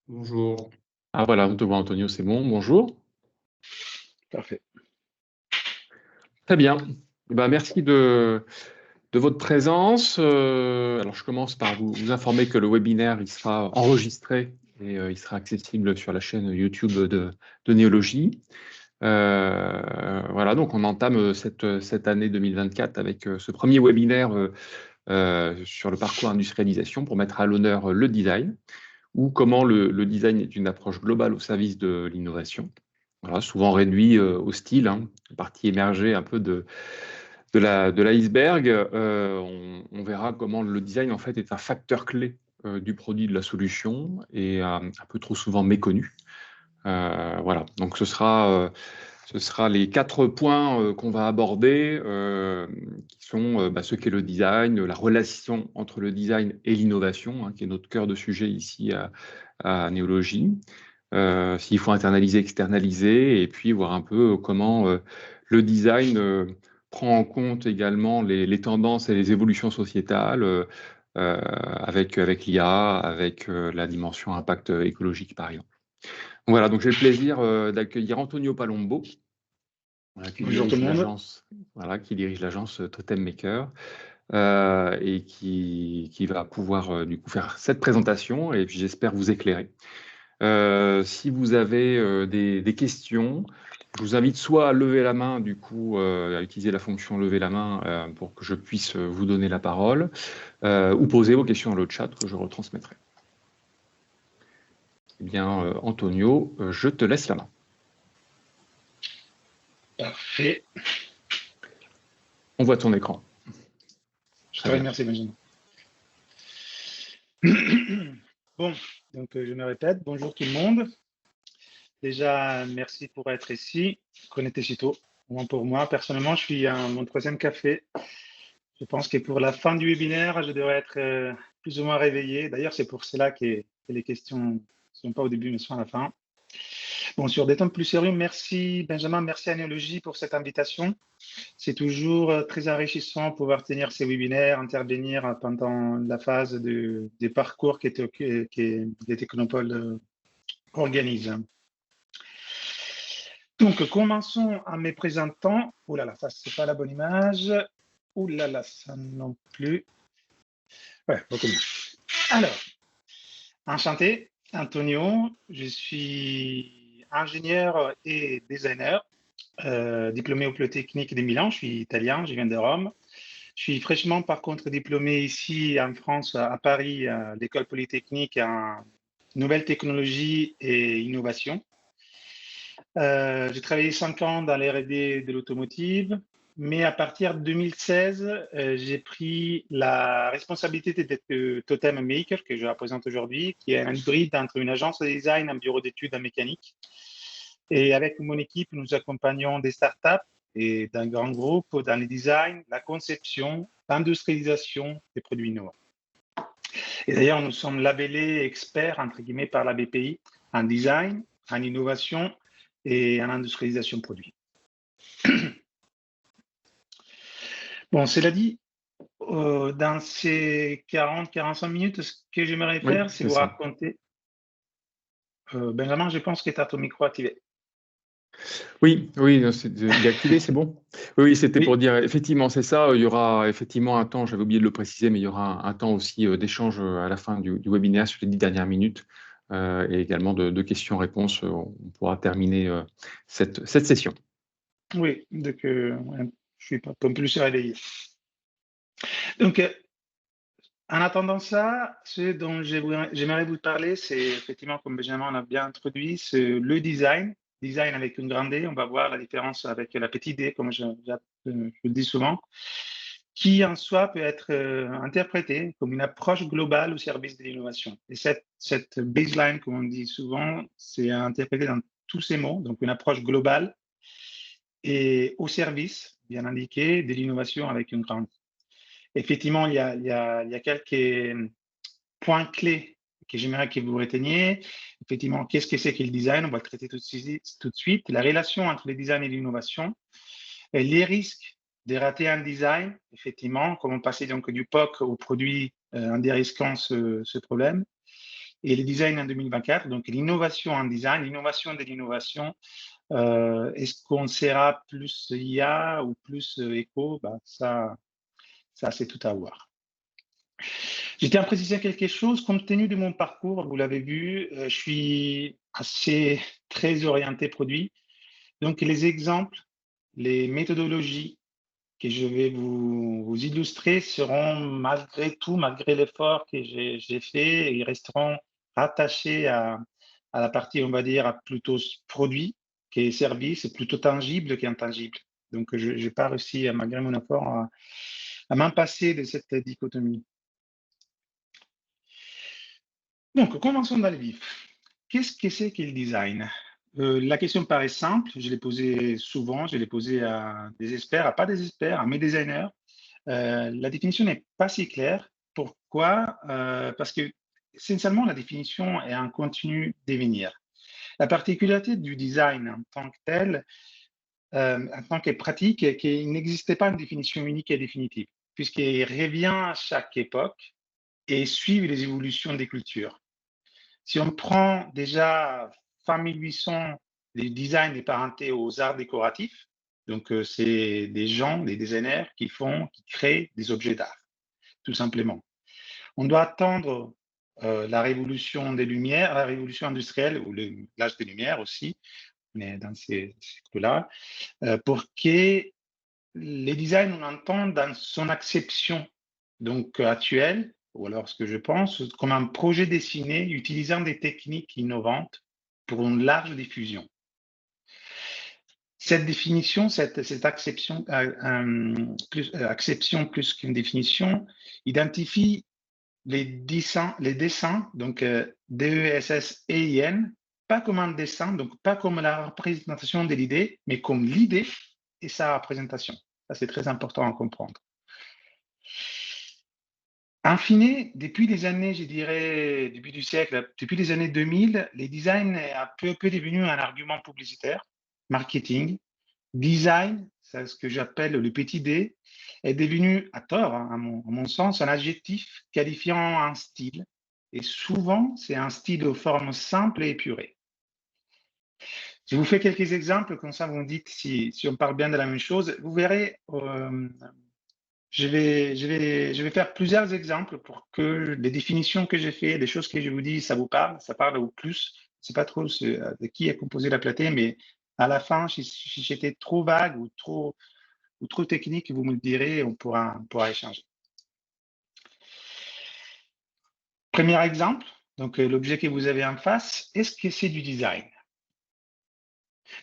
Bonjour. Ah voilà, on te voit Antonio, c'est bon. Bonjour. Parfait. Très bien. Merci de votre présence. Alors, je commence par vous informer que le webinaire, il sera enregistré et il sera accessible sur la chaîne YouTube de Néologie. Voilà, donc on entame cette année 2024 avec ce premier webinaire sur le parcours industrialisation pour mettre à l'honneur le design ou comment le design est une approche globale au service de l'innovation. Voilà, souvent réduit au style, hein, partie émergée un peu de l'iceberg. On verra comment le design en fait est un facteur clé du produit, de la solution, et un peu trop souvent méconnu. Voilà, donc ce sera les 4 points qu'on va aborder, qui sont ce qu'est le design, la relation entre le design et l'innovation, hein, qui est notre cœur de sujet ici à Néologie. S'il faut internaliser, externaliser, et puis voir un peu comment le design prend en compte également les tendances et les évolutions sociétales avec l'IA, avec la dimension impact écologique, par exemple. Voilà, donc j'ai le plaisir d'accueillir Antonio Palombo, voilà, Bonjour tout le monde. qui dirige l'agence Totem Maker, et qui va pouvoir du coup faire cette présentation et puis j'espère vous éclairer. Si vous avez des questions, je vous invite soit à lever la main, du coup, à utiliser la fonction lever la main pour que je puisse vous donner la parole, ou poser vos questions dans le chat que je retransmettrai. Eh bien, Antonio, je te laisse la main. Parfait. On voit ton écran. Je te remercie, Benjamin. Bon, donc je me répète, bonjour tout le monde. Déjà, merci pour être ici, connecté si tôt. Bon, pour moi, personnellement, je suis à mon 3e café. Je pense que pour la fin du webinaire, je devrais être plus ou moins réveillé. D'ailleurs, c'est pour cela que les questions ne sont pas au début, mais sont à la fin. Bon, sur des thèmes plus sérieux, merci Benjamin, merci à Néologie pour cette invitation. C'est toujours très enrichissant de pouvoir tenir ces webinaires, intervenir pendant la phase des parcours que les technopoles organisent. Donc, commençons en me présentant. Oh là là, ça, c'est pas la bonne image. Oh là là, ça non plus. Ouais, beaucoup mieux. Alors, enchanté, Antonio. Je suis ingénieur et designer, diplômé au Polytechnique de Milan. Je suis italien, je viens de Rome. Je suis fraîchement, par contre, diplômé ici en France, à Paris, à l'École Polytechnique en nouvelles technologies et innovation. J'ai travaillé 5 ans dans l'R&D de l'automotive, mais à partir de 2016, j'ai pris la responsabilité de Totem Maker, que je représente aujourd'hui, qui est un hybride entre une agence de design et un bureau d'études en mécanique. Et avec mon équipe, nous accompagnons des startups et d'un grand groupe dans le design, la conception, l'industrialisation des produits innovants. Et d'ailleurs, nous sommes labellés experts, entre guillemets, par la BPI en design, en innovation et en industrialisation de produits. Bon, cela dit, dans ces 40-45 minutes, ce que j'aimerais faire, c'est vous raconter. Benjamin, je pense que tu as ton micro activé. Oui, il est activé, c'est bon. Oui, c'était pour dire, effectivement, c'est ça. Il y aura effectivement un temps, j'avais oublié de le préciser, mais il y aura un temps aussi d'échange à la fin du webinaire sur les 10 dernières minutes et également de questions-réponses. On pourra terminer cette session. Oui, donc je ne suis pas comme plus réveillé. Donc, en attendant ça, ce dont j'aimerais vous parler, c'est effectivement, comme Benjamin l'a bien introduit, c'est le design. Design avec une grande D, on va voir la différence avec la petite D, comme je le dis souvent, qui en soi peut être interprété comme une approche globale au service de l'innovation. Et cette baseline, comme on dit souvent, c'est interprété dans tous ces mots, donc une approche globale et au service, bien indiqué, de l'innovation avec une grande. Effectivement, il y a quelques points clés que j'aimerais que vous reteniez. Effectivement, qu'est-ce que c'est que le design? On va le traiter tout de suite. La relation entre le design et l'innovation. Les risques de rater un design, effectivement, comment passer donc du POC au produit en dérisquant ce problème. et le design en 2024. Donc, l'innovation en design, l'innovation de l'innovation. Est-ce qu'on sera plus IA ou plus éco? Ça c'est tout à voir. Je tiens à préciser quelque chose. Compte tenu de mon parcours, vous l'avez vu, je suis assez très orienté produit. Donc, les exemples, les méthodologies que je vais vous illustrer seront malgré tout, malgré l'effort que j'ai fait, ils resteront rattachés à la partie, on va dire, à plutôt produit qui est service, plutôt tangible qu'intangible. Donc, je n'ai pas réussi, malgré mon effort, à m'en passer de cette dichotomie. Donc, commençons dans le vif. Qu'est-ce que c'est que le design? La question paraît simple, je l'ai posée souvent, je l'ai posée à des experts, pas des experts, à mes designers. La définition n'est pas si claire. Pourquoi? Parce que, essentiellement, la définition est un continu devenir. La particularité du design en tant que tel, en tant que pratique, est qu'il n'existait pas une définition unique et définitive, puisqu'il revient à chaque époque et suit les évolutions des cultures. Si on prend déjà fin 1800, les designs est parenté aux arts décoratifs. Donc, c'est des gens, des designers qui créent des objets d'art, tout simplement. On doit attendre la révolution des Lumières, la révolution industrielle, ou l'âge des Lumières aussi, mais dans ces cycles-là, pour que les designs, on entend dans son acception donc actuelle, ou alors ce que je pense, comme un projet dessiné utilisant des techniques innovantes pour une large diffusion. Cette définition, cette acception, acception plus qu'une définition, identifie les dessins, donc D-E-S-S-E-I-N, pas comme un dessin, donc pas comme la représentation de l'idée, mais comme l'idée et sa représentation. Ça, c'est très important à comprendre. En fine, depuis les années, je dirais, début du siècle, depuis les années 2000, les designs a peu à peu devenu un argument publicitaire, marketing. Design, c'est ce que j'appelle le petit D, est devenu, à tort, hein, à mon sens, un adjectif qualifiant un style. Et souvent, c'est un style de forme simple et épurée. Je vous fais quelques exemples, comme ça vous me dites si on parle bien de la même chose. Vous verrez, je vais faire plusieurs exemples pour que les définitions que j'ai faites, les choses que je vous dis, ça vous parle, ça parle au plus. Je ne sais pas trop de qui a composé la platée, mais à la fin, si j'étais trop vague ou trop technique, vous me le direz, on pourra échanger. Premier exemple, donc l'objet que vous avez en face, est-ce que c'est du design?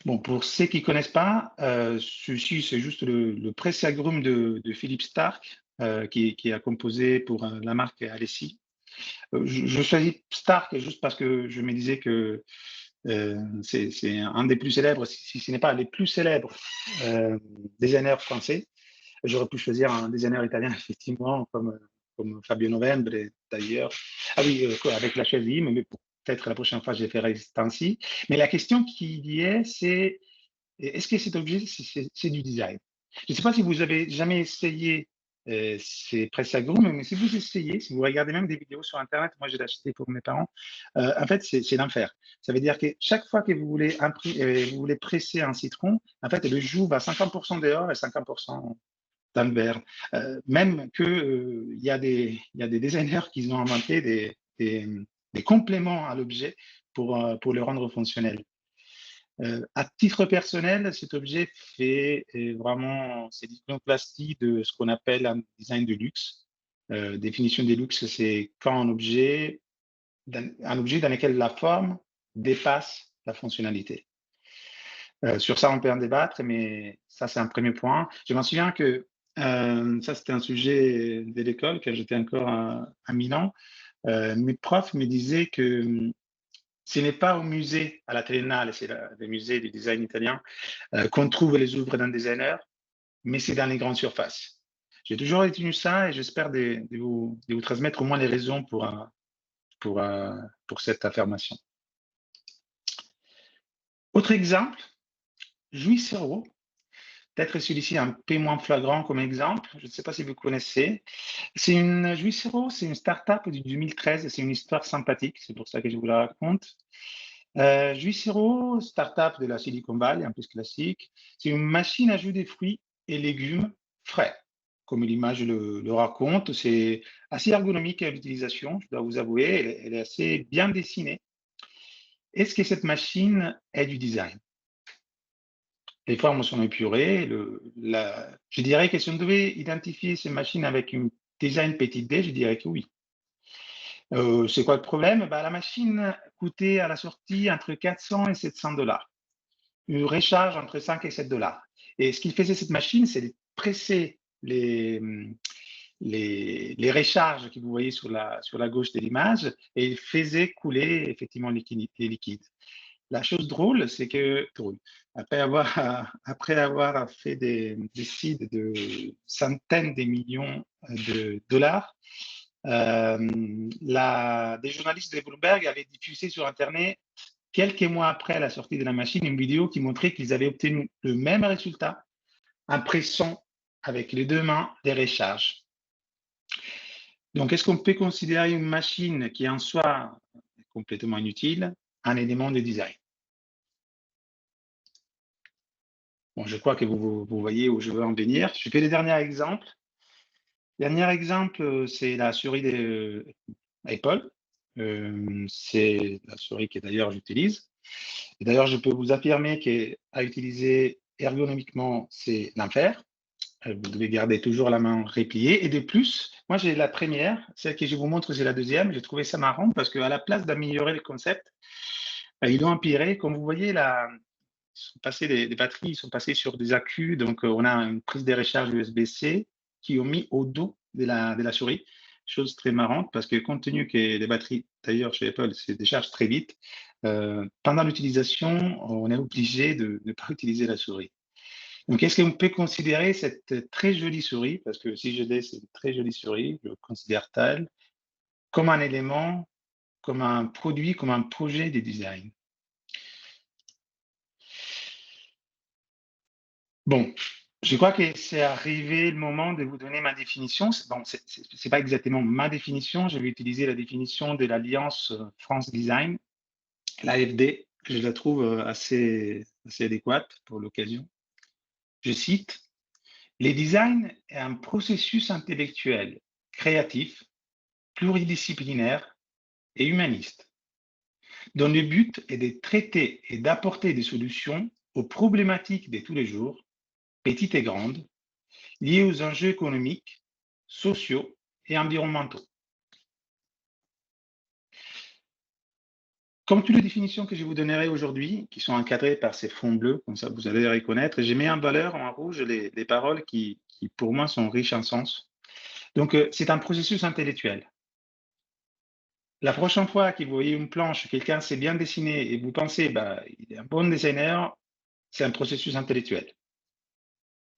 Bon, pour ceux qui ne connaissent pas, ceci, c'est juste le presse-agrumes de Philippe Starck, qui a composé pour la marque Alessi. Je choisis Starck juste parce que je me disais que c'est un des plus célèbres, si ce n'est pas les plus célèbres designers français. J'aurais pu choisir un designer italien, effectivement, comme Fabio Novembre, d'ailleurs. Ah oui, avec la chaise mais peut-être la prochaine fois, je ferai ainsi. Mais la question qui y est, c'est est-ce que cet objet, c'est du design? Je ne sais pas si vous avez jamais essayé ces presse-agrumes, mais si vous essayez, si vous regardez même des vidéos sur Internet, moi, je l'ai acheté pour mes parents, en fait, c'est l'enfer. Ça veut dire que chaque fois que vous voulez presser un citron, en fait, le jus va 50% dehors et 50% dans le verre. Même qu'il y a des designers qui ont inventé des compléments à l'objet pour le rendre fonctionnel. À titre personnel, cet objet fait vraiment, c'est l'iconoplastie de ce qu'on appelle un design de luxe. Définition de luxe, c'est quand un objet dans lequel la forme dépasse la fonctionnalité. Sur ça, on peut en débattre, mais ça, c'est un premier point. Je m'en souviens que ça, c'était un sujet de l'école quand j'étais encore à Milan. Mes profs me disaient que ce n'est pas au musée, à la Triennale, c'est le musée du design italien, qu'on trouve les œuvres d'un designer, mais c'est dans les grandes surfaces. J'ai toujours retenu ça et j'espère de vous transmettre au moins les raisons pour cette affirmation. Autre exemple, Juicero. Peut-être celui-ci un peu moins flagrant comme exemple. Je ne sais pas si vous connaissez. C'est une Juicero, c'est une start-up du 2013. C'est une histoire sympathique. C'est pour ça que je vous la raconte. Juicero, start-up de la Silicon Valley, un peu classique. C'est une machine à jus des fruits et légumes frais, comme l'image le raconte. C'est assez ergonomique à l'utilisation, je dois vous avouer. Elle est assez bien dessinée. Est-ce que cette machine est du design? Les formes sont épurées. Je dirais que si on devait identifier ces machines avec un design petit d, je dirais que oui. C'est quoi le problème? La machine coûtait à la sortie entre 400 et 700 $. Une recharge entre 5 et 7 $. Et ce qu'il faisait cette machine, c'est de presser les recharges que vous voyez sur la gauche de l'image et il faisait couler effectivement les liquides. La chose drôle, c'est que après avoir fait des seeds de centaines de millions de dollars, des journalistes de Bloomberg avaient diffusé sur Internet, quelques mois après la sortie de la machine, une vidéo qui montrait qu'ils avaient obtenu le même résultat en pressant avec les deux mains des recharges. Donc, est-ce qu'on peut considérer une machine qui en soi est complètement inutile un élément de design? Bon, je crois que vous voyez où je veux en venir. Je fais le dernier exemple. Dernier exemple, c'est la souris d'Apple. C'est la souris que d'ailleurs j'utilise. Et d'ailleurs, je peux vous affirmer qu'à utiliser ergonomiquement, c'est l'enfer. Vous devez garder toujours la main repliée. Et de plus, moi j'ai la première, celle que je vous montre, c'est la deuxième. J'ai trouvé ça marrant parce qu'à la place d'améliorer le concept, ils l'ont empiré. Comme vous voyez, les batteries sont passées sur des accus. Donc, on a une prise de recharge USB-C qui ont mis au dos de la souris. Chose très marrante parce que compte tenu que les batteries, d'ailleurs chez Apple, se déchargent très vite, pendant l'utilisation, on est obligé de ne pas utiliser la souris. Donc, est-ce qu'on peut considérer cette très jolie souris, parce que si je dis c'est une très jolie souris, je considère-t-elle comme un élément, comme un produit, comme un projet de design? Bon, je crois que c'est arrivé le moment de vous donner ma définition. Bon, c'est pas exactement ma définition. Je vais utiliser la définition de l'Alliance France Design, l'AFD, que je la trouve assez adéquate pour l'occasion. Je cite: les designs est un processus intellectuel, créatif, pluridisciplinaire et humaniste, dont le but est de traiter et d'apporter des solutions aux problématiques de tous les jours, petites et grandes, liées aux enjeux économiques, sociaux et environnementaux. Comme toutes les définitions que je vous donnerai aujourd'hui, qui sont encadrées par ces fonds bleus, comme ça vous allez les reconnaître, j'ai mis en valeur en rouge les paroles qui pour moi sont riches en sens. Donc, c'est un processus intellectuel. La prochaine fois que vous voyez une planche, quelqu'un sait bien dessiner et vous pensez, il est un bon designer, c'est un processus intellectuel.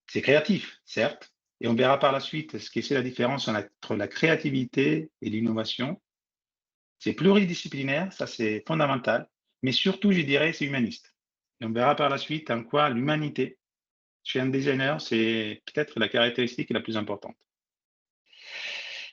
C'est créatif, certes, et on verra par la suite ce que c'est la différence entre la créativité et l'innovation. C'est pluridisciplinaire, ça c'est fondamental, mais surtout, je dirais, c'est humaniste. Et on verra par la suite en quoi l'humanité, chez un designer, c'est peut-être la caractéristique la plus importante.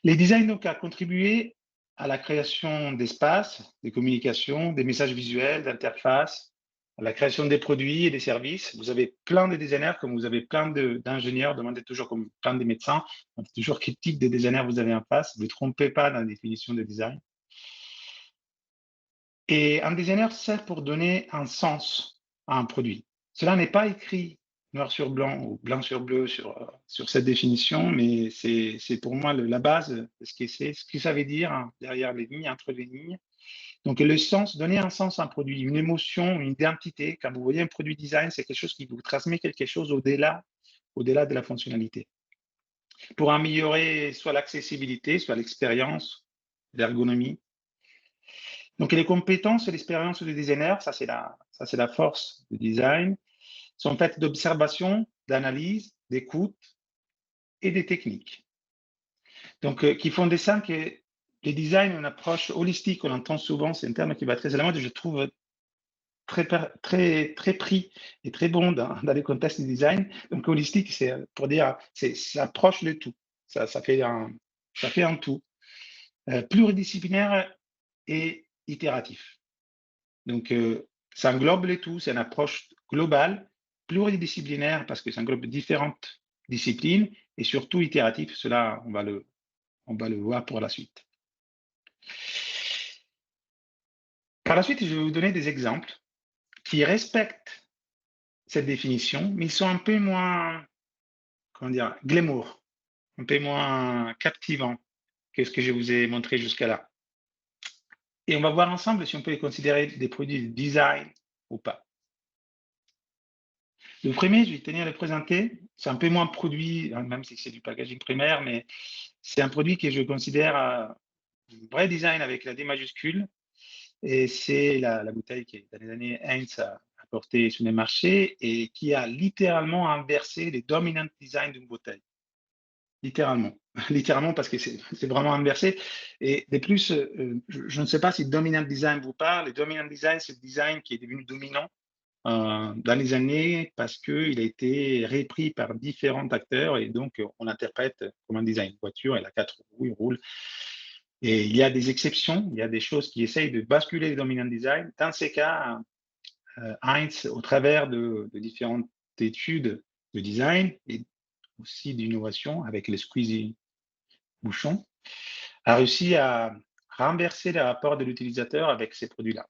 Les designs donc ont contribué à la création d'espaces, de communication, des messages visuels, d'interfaces, à la création des produits et des services. Vous avez plein de designers comme vous avez plein d'ingénieurs. Demandez toujours, comme plein de médecins, demandez toujours quel type de designer vous avez en face. Ne vous trompez pas dans la définition de design. Et un designer sert pour donner un sens à un produit. Cela n'est pas écrit noir sur blanc ou blanc sur bleu sur cette définition, mais c'est pour moi la base de ce que ça veut dire derrière les lignes, entre les lignes. Donc, le sens, donner un sens à un produit, une émotion, une identité. Quand vous voyez un produit design, c'est quelque chose qui vous transmet quelque chose au-delà de la fonctionnalité. Pour améliorer soit l'accessibilité, soit l'expérience, l'ergonomie. Donc, les compétences et l'expérience du designer, ça c'est la force du design, sont faites d'observation, d'analyse, d'écoute et des techniques. Donc, qui font des ça que les designs, une approche holistique, on entend souvent, c'est un terme qui va très à la mode, je trouve très pris et très bon dans les contextes de design. Donc, holistique, c'est pour dire, ça approche le tout. Ça fait un tout. Pluridisciplinaire et itératif. Donc, ça englobe le tout, c'est une approche globale, pluridisciplinaire parce que ça englobe différentes disciplines et surtout itératif. Cela, on va le voir pour la suite. Par la suite, je vais vous donner des exemples qui respectent cette définition, mais ils sont un peu moins, comment dire, glamour, un peu moins captivants que ce que je vous ai montré jusqu'à là. Et on va voir ensemble si on peut les considérer des produits de design ou pas. Le premier, je vais tenir à le présenter. C'est un peu moins produit, même si c'est du packaging primaire, mais c'est un produit que je considère un vrai design avec la D majuscule. Et c'est la bouteille qui, dans les années Heinz, a porté sur les marchés et qui a littéralement inversé les dominant designs d'une bouteille. Littéralement. Littéralement parce que c'est vraiment inversé. Et de plus, je ne sais pas si dominant design vous parle. Le dominant design, c'est le design qui est devenu dominant dans les années parce qu'il a été repris par différents acteurs et donc on l'interprète comme un design. Une voiture, elle a 4 roues, il roule. Et il y a des exceptions, il y a des choses qui essayent de basculer le dominant design. Dans ces cas, Heinz, au travers de différentes études de design et aussi d'innovation avec les squeezy bouchons, a réussi à renverser les rapports de l'utilisateur avec ces produits-là.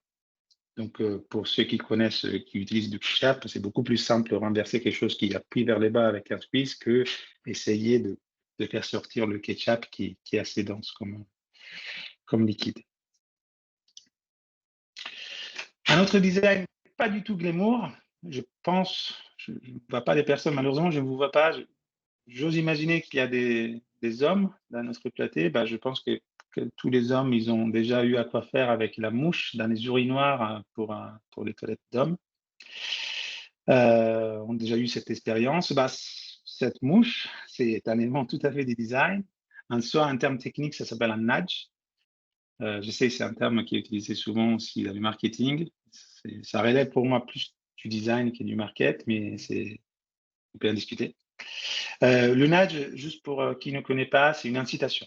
Donc, pour ceux qui connaissent, qui utilisent du ketchup, c'est beaucoup plus simple de renverser quelque chose qui appuie vers les bas avec un squeeze que essayer de faire sortir le ketchup qui est assez dense comme liquide. Un autre design pas du tout glamour, je pense, je ne vois pas des personnes, malheureusement, je ne vous vois pas. J'ose imaginer qu'il y a des hommes dans notre plateau. Je pense que tous les hommes, ils ont déjà eu à quoi faire avec la mouche dans les urinoirs pour les toilettes d'hommes. Ont déjà eu cette expérience. Cette mouche, c'est un élément tout à fait du design. En soi, un terme technique, ça s'appelle un nudge. Je sais que c'est un terme qui est utilisé souvent aussi dans le marketing. Ça relève pour moi plus du design que du market, mais on peut en discuter. Le nudge, juste pour qui ne connaît pas, c'est une incitation.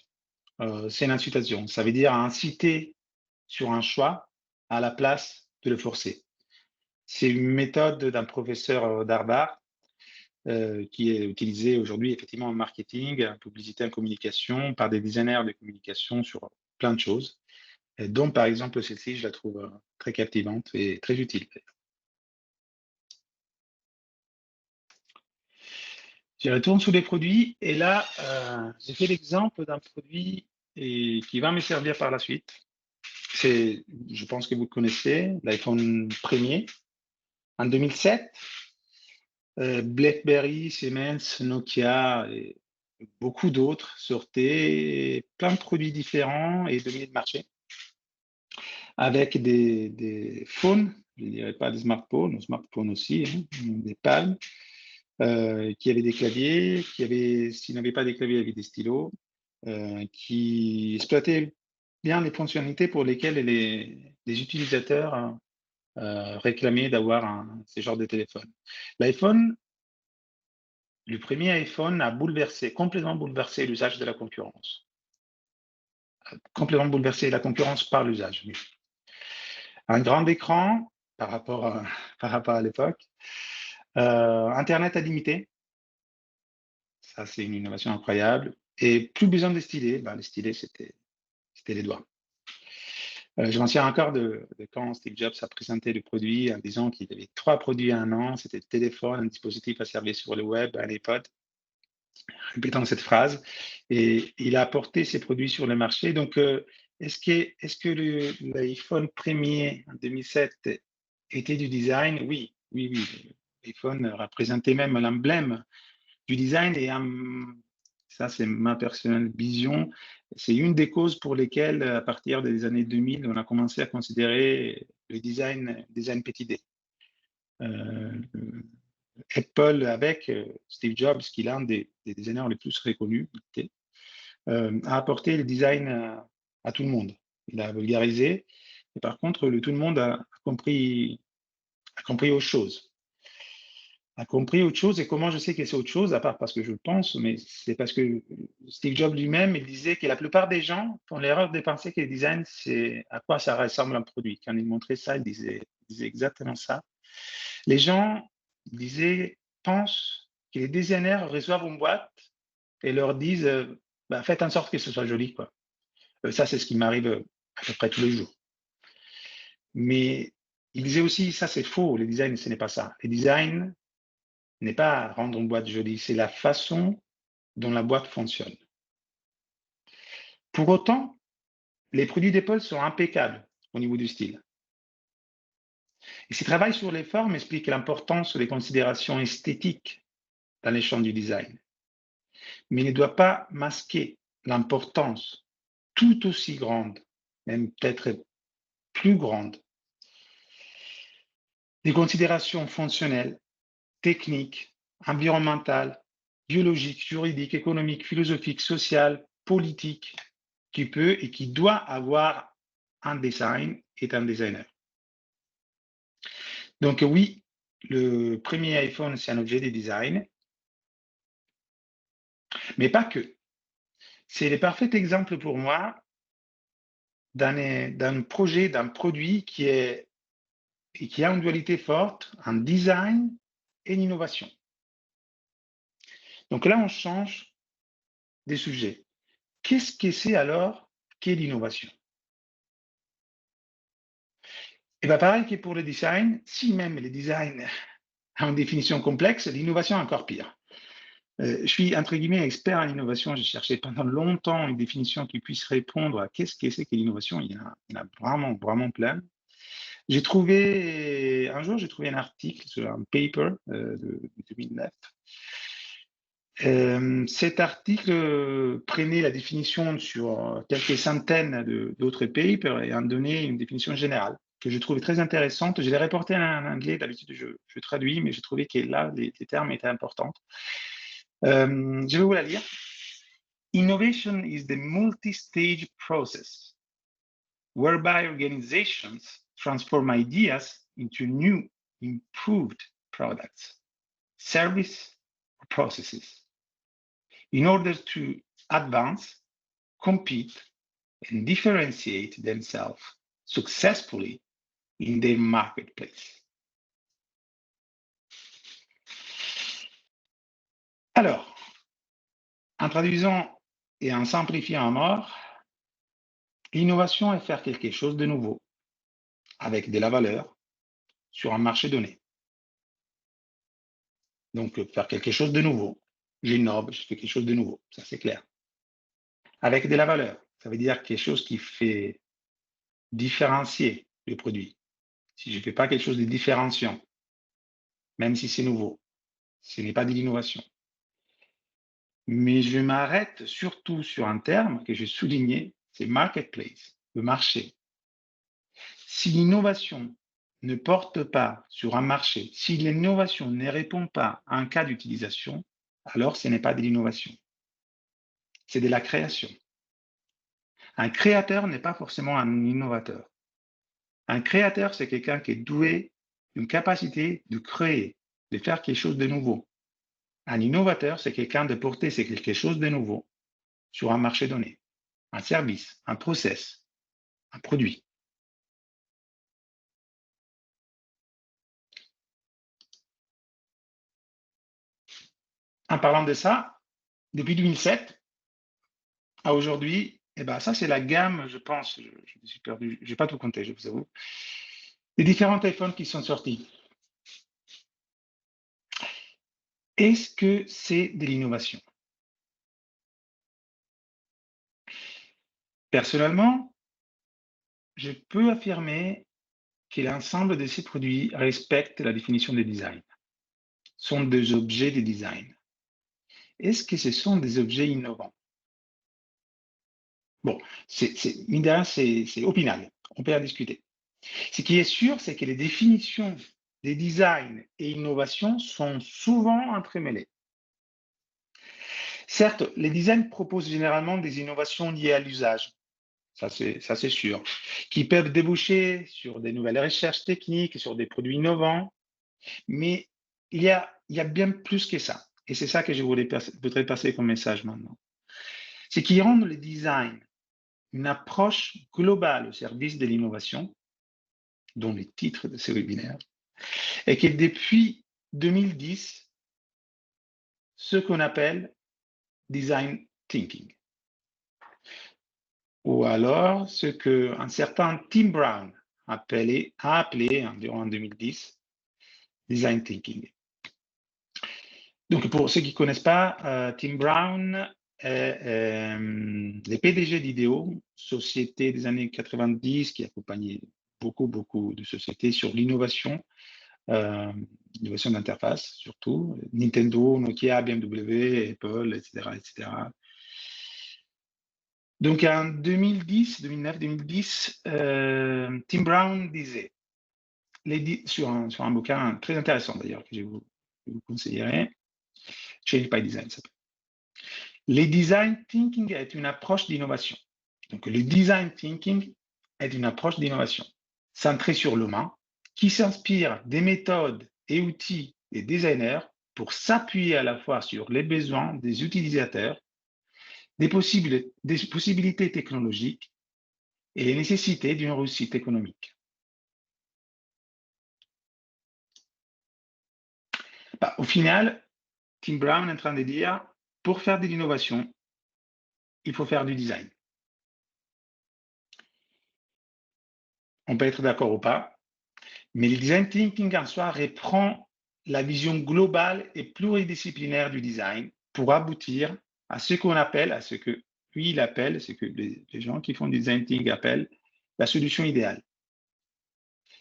C'est une incitation. Ça veut dire inciter sur un choix à la place de le forcer. C'est une méthode d'un professeur d'Harvard qui est utilisée aujourd'hui effectivement en marketing, en publicité, en communication, par des designers de communication sur plein de choses. Et dont par exemple celle-ci, je la trouve très captivante et très utile. Je retourne sur les produits et là, j'ai fait l'exemple d'un produit qui va me servir par la suite. Je pense que vous le connaissez, l'iPhone premier. En 2007, BlackBerry, Siemens, Nokia et beaucoup d'autres sortaient plein de produits différents et dominaient le marché avec des phones, je ne dirais pas des smartphones aussi, des palmes, qui avaient des claviers, s'ils n'avaient pas des claviers, avec des stylos, qui exploitaient bien les fonctionnalités pour lesquelles les utilisateurs réclamaient d'avoir ce genre de téléphone. L'iPhone, le premier iPhone a complètement bouleversé l'usage de la concurrence. Complètement bouleversé la concurrence par l'usage. Un grand écran par rapport à l'époque. Internet à limiter. Ça, c'est une innovation incroyable. Et plus besoin de stylés. Les stylés, c'était les doigts. Je m'en souviens encore de quand Steve Jobs a présenté le produit en disant qu'il avait 3 produits en un an. C'était le téléphone, un dispositif à servir sur le web, un iPod, répétant cette phrase. Et il a apporté ces produits sur le marché. Donc, est-ce que l'iPhone premier en 2007 était du design? Oui. L'iPhone représentait même l'emblème du design et ça, c'est ma personnelle vision. C'est une des causes pour lesquelles, à partir des années 2000, on a commencé à considérer le design petit d. Apple, avec Steve Jobs, qui est l'un des designers les plus reconnus, a apporté le design à tout le monde. Il a vulgarisé. Et par contre, tout le monde a compris a compris autre chose. A compris autre chose. Et comment je sais que c'est autre chose, à part parce que je le pense, mais c'est parce que Steve Jobs lui-même, il disait que la plupart des gens font l'erreur de penser que le design, c'est à quoi ça ressemble un produit. Quand il montrait ça, il disait exactement ça. Les gens pensent que les designers reçoivent une boîte et leur disent faites en sorte que ce soit joli, quoi. Ça, c'est ce qui m'arrive à peu près tous les jours. Mais il disait aussi, ça c'est faux, le design, ce n'est pas ça. Le design n'est pas rendre une boîte jolie, c'est la façon dont la boîte fonctionne. Pour autant, les produits d'Apple sont impeccables au niveau du style. Et ce travail sur les formes explique l'importance des considérations esthétiques dans les champs du design, mais ne doit pas masquer l'importance tout aussi grande, même peut-être plus grande, des considérations fonctionnelles, techniques, environnementales, biologiques, juridiques, économiques, philosophiques, sociales, politiques, qui peut et qui doit avoir un design et un designer. Donc oui, le premier iPhone, c'est un objet de design, mais pas que. C'est le parfait exemple pour moi d'un projet, d'un produit qui a une dualité forte, un design et une innovation. Donc là, on change des sujets. Qu'est-ce que c'est alors qu'est l'innovation? Et bien pareil que pour le design, si même le design a une définition complexe, l'innovation est encore pire. Je suis, entre guillemets, expert en innovation. J'ai cherché pendant longtemps une définition qui puisse répondre à qu'est-ce que c'est que l'innovation. Il y en a vraiment, vraiment plein. Un jour, j'ai trouvé un article sur un paper de 2009. Cet article prenait la définition sur quelques centaines d'autres papers et en donnait une définition générale que je trouvais très intéressante. Je l'ai reporté en anglais, d'habitude je traduis, mais j'ai trouvé que là, les termes étaient importants. Je vais vous la lire. Innovation is the multi-stage process whereby organizations transform ideas into new, improved products, services, or processes in order to advance, compete, and differentiate themselves successfully in their marketplace. Alors, en traduisant et en simplifiant à mort, l'innovation est faire quelque chose de nouveau, avec de la valeur, sur un marché donné. Donc, faire quelque chose de nouveau. J'innove, je fais quelque chose de nouveau, ça c'est clair. Avec de la valeur, ça veut dire quelque chose qui fait différencier le produit. Si je ne fais pas quelque chose de différenciant, même si c'est nouveau, ce n'est pas de l'innovation. Mais je m'arrête surtout sur un terme que j'ai souligné, c'est marketplace, le marché. Si l'innovation ne porte pas sur un marché, si l'innovation ne répond pas à un cas d'utilisation, alors ce n'est pas de l'innovation. C'est de la création. Un créateur n'est pas forcément un innovateur. Un créateur, c'est quelqu'un qui est doué d'une capacité de créer, de faire quelque chose de nouveau. Un innovateur, c'est quelqu'un de porter quelque chose de nouveau sur un marché donné, un service, un process, un produit. En parlant de ça, depuis 2007 à aujourd'hui, ça c'est la gamme, je pense, je me suis perdu, je n'ai pas tout compté, je vous avoue, les différents téléphones qui sont sortis. Est-ce que c'est de l'innovation? Personnellement, je peux affirmer que l'ensemble de ces produits respectent la définition de design, sont des objets de design. Est-ce que ce sont des objets innovants? Bon, mine de rien, c'est opinable, on peut en discuter. Ce qui est sûr, c'est que les définitions des designs et innovations sont souvent entremêlées. Certes, les designs proposent généralement des innovations liées à l'usage, ça c'est sûr, qui peuvent déboucher sur des nouvelles recherches techniques, sur des produits innovants, mais il y a bien plus que ça. Et c'est ça que je voudrais passer comme message maintenant. C'est qu'ils rendent le design une approche globale au service de l'innovation, dont les titres de ces webinaires, et que depuis 2010, ce qu'on appelle design thinking. Ou alors ce qu'un certain Tim Brown a appelé environ en 2010 design thinking. Donc pour ceux qui ne connaissent pas, Tim Brown est le PDG d'IDEO, société des années 90 qui accompagnait beaucoup de sociétés sur l'innovation, l'innovation d'interface surtout, Nintendo, Nokia, BMW, Apple, etc. Donc en 2009-2010, Tim Brown disait, sur un bouquin très intéressant d'ailleurs, que je vous conseillerais, Change by Design s'appelle. Le design thinking est une approche d'innovation. Donc le design thinking est une approche d'innovation centrée sur l'humain qui s'inspire des méthodes et outils des designers pour s'appuyer à la fois sur les besoins des utilisateurs, des possibilités technologiques et les nécessités d'une réussite économique. Au final, Tim Brown est en train de dire, pour faire de l'innovation, il faut faire du design. On peut être d'accord ou pas, mais le design thinking en soi reprend la vision globale et pluridisciplinaire du design pour aboutir à ce qu'on appelle, à ce que lui il appelle, ce que les gens qui font du design thinking appellent la solution idéale.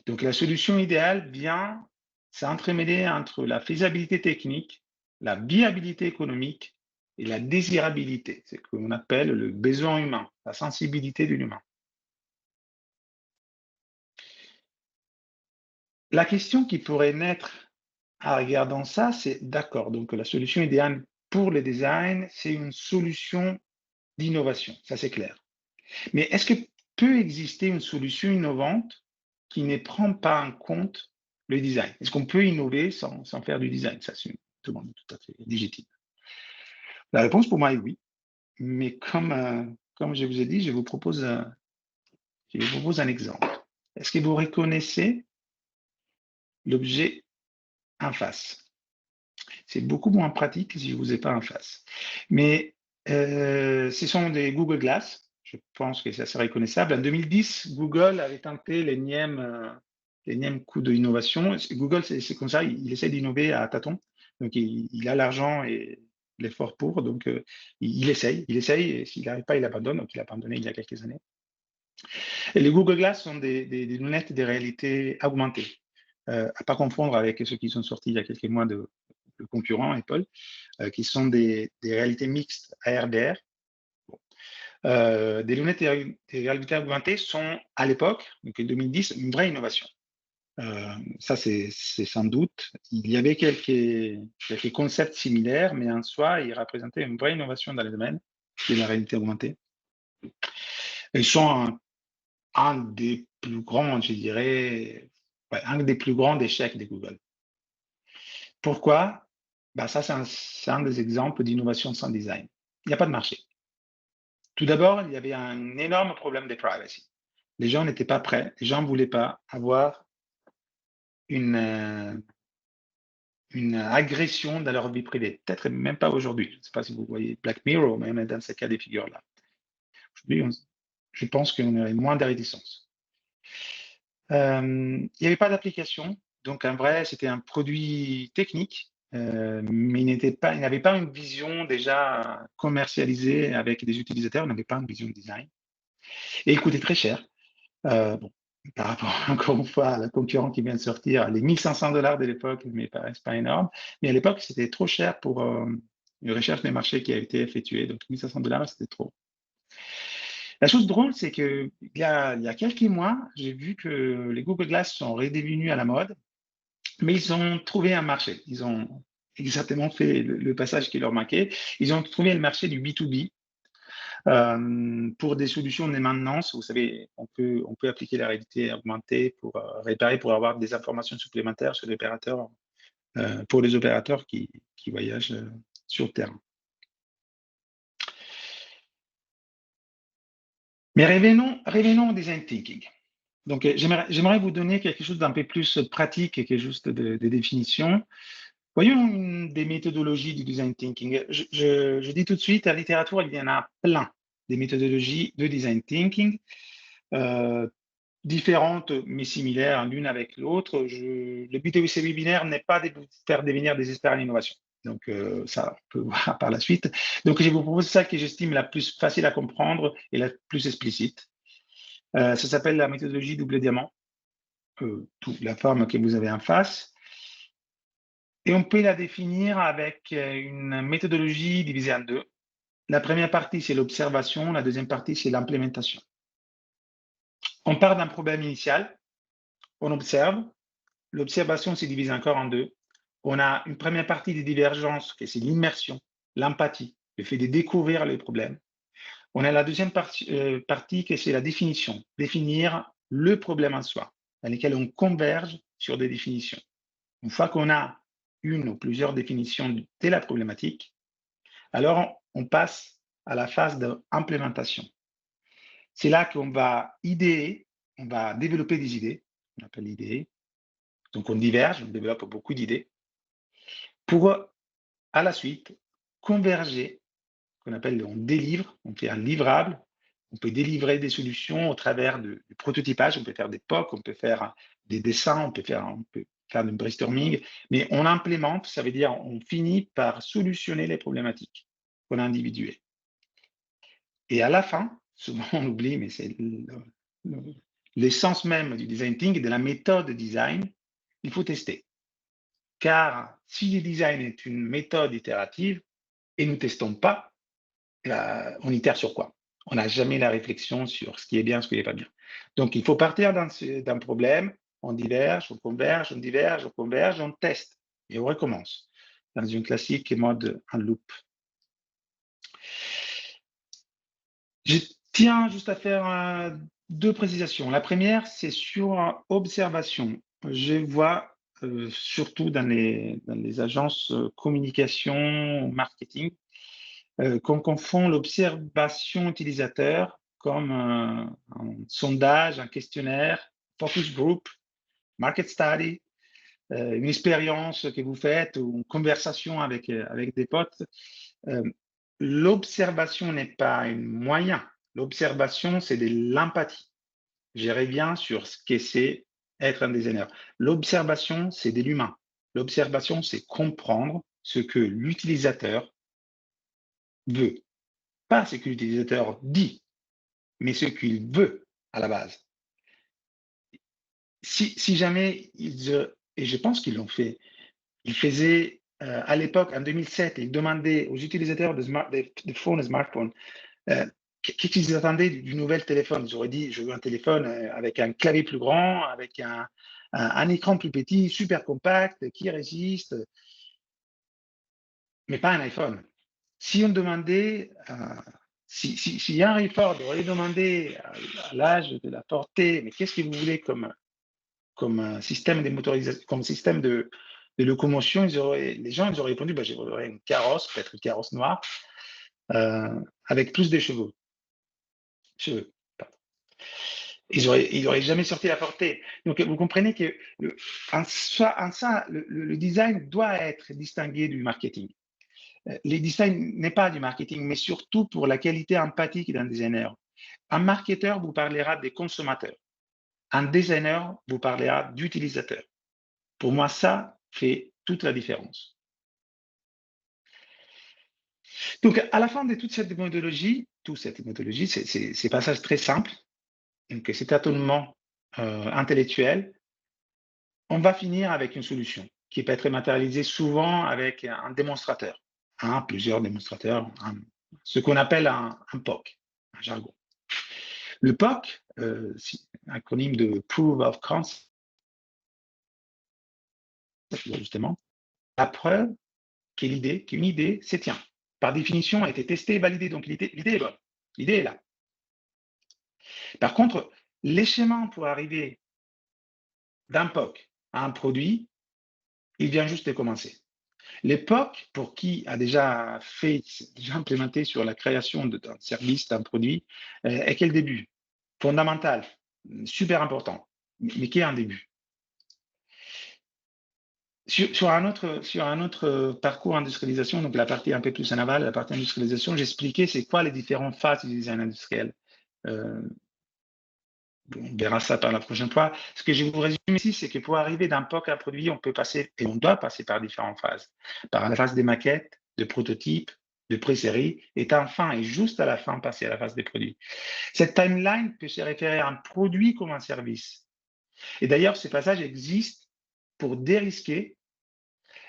Donc la solution idéale vient s'entremêler entre la faisabilité technique, la viabilité économique et la désirabilité, c'est ce qu'on appelle le besoin humain, la sensibilité de l'humain. La question qui pourrait naître en regardant ça, c'est d'accord, donc la solution idéale pour le design, c'est une solution d'innovation, ça c'est clair. Mais est-ce que peut exister une solution innovante qui ne prend pas en compte le design? Est-ce qu'on peut innover sans faire du design? Ça, c'est une demande tout à fait légitime. La réponse pour moi est oui, mais comme je vous ai dit, je vous propose un exemple. Est-ce que vous reconnaissez l'objet en face? C'est beaucoup moins pratique si je ne vous ai pas en face. Mais ce sont des Google Glass. Je pense que c'est assez reconnaissable. En 2010, Google avait tenté l'énième coup d'innovation. Google, c'est comme ça, il essaie d'innover à tâtons. Donc, il a l'argent et l'effort pour. Donc, il essaye. Et s'il n'arrive pas, il abandonne. Donc, il a abandonné il y a quelques années. Et les Google Glass sont des lunettes de réalité augmentée. À ne pas confondre avec ceux qui sont sortis il y a quelques mois de concurrents, Apple, qui sont des réalités mixtes AR/VR. Des lunettes de réalité augmentée sont, à l'époque, donc en 2010, une vraie innovation. Ça, c'est sans doute. Il y avait quelques concepts similaires, mais en soi, ils représentaient une vraie innovation dans le domaine de la réalité augmentée. Ils sont un des plus grands, je dirais, un des plus grands échecs de Google. Pourquoi? Ça, c'est un des exemples d'innovation sans design. Il n'y a pas de marché. Tout d'abord, il y avait un énorme problème de privacy. Les gens n'étaient pas prêts, les gens ne voulaient pas avoir une agression dans leur vie privée. Peut-être même pas aujourd'hui. Je ne sais pas si vous voyez Black Mirror, même dans ces cas de figure-là. Aujourd'hui, je pense qu'on aurait moins de réticence. Il n'y avait pas d'application. Donc, en vrai, c'était un produit technique, mais il n'avait pas une vision déjà commercialisée avec des utilisateurs, il n'avait pas une vision de design. Et il coûtait très cher. Par rapport, encore une fois, à la concurrente qui vient de sortir, les $1 500 de l'époque ne me paraissent pas énormes. Mais à l'époque, c'était trop cher pour une recherche des marchés qui a été effectuée. Donc, $1 500, c'était trop. La chose drôle, c'est qu'il y a quelques mois, j'ai vu que les Google Glass sont redevenus à la mode, mais ils ont trouvé un marché. Ils ont exactement fait le passage qui leur manquait. Ils ont trouvé le marché du B2B. Pour des solutions de maintenance, vous savez, on peut appliquer la réalité augmentée pour réparer, pour avoir des informations supplémentaires sur l'opérateur, pour les opérateurs qui voyagent sur le terrain. Mais revenons au design thinking. Donc, j'aimerais vous donner quelque chose d'un peu plus pratique que juste de définition. Voyons des méthodologies du design thinking. Je dis tout de suite, à la littérature, il y en a plein des méthodologies de design thinking, différentes mais similaires l'une avec l'autre. Le but de ces webinaires n'est pas de vous faire devenir des experts en innovation. Donc, ça, on peut voir par la suite. Donc, je vous propose ça que j'estime la plus facile à comprendre et la plus explicite. Ça s'appelle la méthodologie double diamant, la forme que vous avez en face. Et on peut la définir avec une méthodologie divisée en deux. La première partie, c'est l'observation. La deuxième partie, c'est l'implémentation. On part d'un problème initial. On observe. L'observation s'est divisée encore en deux. On a une première partie de divergence, qui c'est l'immersion, l'empathie, le fait de découvrir les problèmes. On a la deuxième partie, qui c'est la définition, définir le problème en soi, dans lequel on converge sur des définitions. Une fois qu'on a une ou plusieurs définitions de la problématique, alors on passe à la phase d'implémentation. C'est là qu'on va idéer, on va développer des idées, on appelle l'idée. Donc on diverge, on développe beaucoup d'idées, pour à la suite converger, qu'on appelle, on délivre, on fait un livrable, on peut délivrer des solutions au travers du prototypage, on peut faire des POC, on peut faire des dessins, on peut faire du brainstorming, mais on implémente, ça veut dire on finit par solutionner les problématiques qu'on a individuées. Et à la fin, souvent on oublie, mais c'est l'essence même du design thinking, de la méthode design, il faut tester. Car si le design est une méthode itérative et nous ne testons pas, on itère sur quoi? On n'a jamais la réflexion sur ce qui est bien, ce qui n'est pas bien. Donc, il faut partir d'un problème, on diverge, on converge, on diverge, on converge, on teste et on recommence dans une classique mode en loop. Je tiens juste à faire deux précisations. La première, c'est sur observation. Je vois surtout dans les agences communication, marketing, qu'on confond l'observation utilisateur comme un sondage, un questionnaire, focus group, market study, une expérience que vous faites ou une conversation avec des potes. L'observation n'est pas un moyen. L'observation, c'est de l'empathie. Je reviens sur ce que c'est être un designer. L'observation, c'est de l'humain. L'observation, c'est comprendre ce que l'utilisateur veut. Pas ce que l'utilisateur dit, mais ce qu'il veut à la base. Si jamais et je pense qu'ils l'ont fait, ils faisaient à l'époque, en 2007, ils demandaient aux utilisateurs de phones et smartphones qu'est-ce qu'ils attendaient du nouvel téléphone. Ils auraient dit, je veux un téléphone avec un clavier plus grand, avec un écran plus petit, super compact, qui résiste, mais pas un iPhone. Si on demandait, si Henry Ford aurait demandé à l'âge de la portée, mais qu'est-ce que vous voulez comme système de motorisation, comme système de locomotion, les gens ils auraient répondu, bah, j'aurais une carrosse, peut-être une carrosse noire, avec plus de chevaux. Ils n'auraient jamais sorti la portée. Donc, vous comprenez que le design doit être distingué du marketing. Le design n'est pas du marketing, mais surtout pour la qualité empathique d'un designer. Un marketeur vous parlera des consommateurs. Un designer vous parlera d'utilisateurs. Pour moi, ça fait toute la différence. Donc, à la fin de toute cette méthodologie, ces passages très simples, donc cet tâtonnement intellectuel, on va finir avec une solution qui peut être matérialisée souvent avec un démonstrateur, plusieurs démonstrateurs, ce qu'on appelle un POC, un jargon. Le POC, acronyme de Proof of Concept, justement, la preuve qu'une idée se tient. Par définition, a été testée et validée, donc l'idée est bonne. L'idée est là. Par contre, les schémas pour arriver d'un POC à un produit, il vient juste de commencer. Les POC, pour qui a déjà implémenté sur la création d'un service, d'un produit, est quel début? Fondamental, super important, mais qui est un début. Sur un autre parcours industrialisation, donc la partie un peu plus en aval, la partie industrialisation, j'expliquais c'est quoi les différentes phases du design industriel. On verra ça par la prochaine fois. Ce que je vous résume ici, c'est que pour arriver d'un POC à un produit, on peut passer, et on doit passer par différentes phases. Par la phase des maquettes, de prototypes, de pré-série, et enfin, et juste à la fin, passer à la phase des produits. Cette timeline peut se référer à un produit comme un service. Et d'ailleurs, ce passage existe pour dérisquer